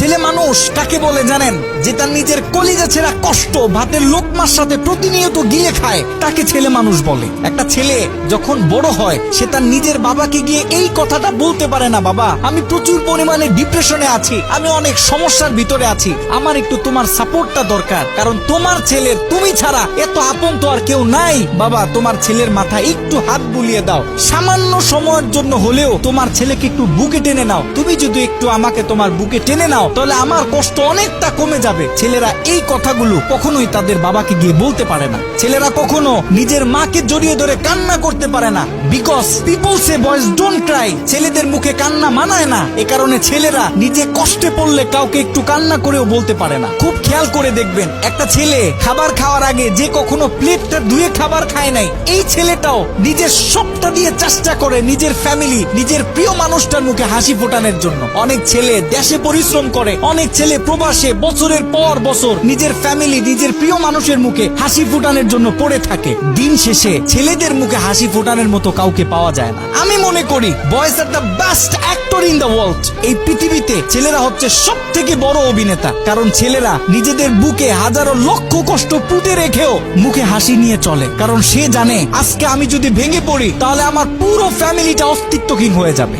ছেলে মানুষ কাকে বলে জানেন? যে তার নিজের কলিজা ছেঁড়া কষ্ট ভাতের লোকমার সাথে প্রতিনিয়ত গিলে খায়, তাকে ছেলে মানুষ বলে। একটা ছেলে যখন বড় হয় সে তার নিজের বাবাকে গিয়ে এই কথাটা বলতে পারে না, বাবা আমি প্রচুর পরিমাণে ডিপ্রেশনে আছি, আমি অনেক সমস্যার ভিতরে আছি, আমার একটু তোমার সাপোর্টটা দরকার, কারণ তোমার ছেলের তুমি ছাড়া এত আপন তো আর কেউ নাই। বাবা তোমার ছেলের মাথায় একটু হাত বুলিয়ে দাও, সামান্য সময়ের জন্য হলেও তোমার ছেলেকে একটু বুকে টেনে নাও, তুমি যদি একটু আমাকে তোমার বুকে টেনে নাও তাহলে আমার কষ্ট অনেকটা কমে যাবে। ছেলেরা এই কথাগুলো কখনোই তাদের বাবাকে গিয়ে বলতে পারে না। ছেলেরা কখনো নিজের মাকে জড়িয়ে ধরে কান্না করতে পারে না, because people say boys don't Cry. ছেলেদের মুখে কান্না মানায় না, এ কারণে ছেলেরা নিজে কষ্টে পড়লে কাউকে একটু কান্না করেও বলতে পারে না। খুব খেয়াল করে দেখবেন, একটা ছেলে খাবার খাওয়ার আগে যে কখনো প্লেটটা ধুয়ে খাবার খায় নাই, এই ছেলেটাও নিজের সবটা দিয়ে চেষ্টা করে নিজের ফ্যামিলি, নিজের প্রিয় মানুষটার মুখে হাসি ফোটানোর জন্য। অনেক ছেলে দেশে পরিশ্রম করে, অনেক ছেলে প্রবাসে বছরের পর বছর নিজের ফ্যামিলি, নিজের প্রিয় মানুষের মুখে হাসি ফোটানোর জন্য পড়ে থাকে। দিন শেষে ছেলেদের মুখে হাসি ফোটানোর মতো কাউকে পাওয়া যায় না। আমি মনে করি boys are the best actor in the world. এই পৃথিবীতে ছেলেরা হচ্ছে সব থেকে বড় অভিনেতা, কারণ ছেলেরা নিজেদের বুকে হাজারো লক্ষ কষ্ট পুঁতে রেখেও মুখে হাসি নিয়ে চলে, কারণ সে জানে আজকে আমি যদি ভেঙে পড়ি তাহলে আমার পুরো ফ্যামিলিটা অস্তিত্বহীন হয়ে যাবে।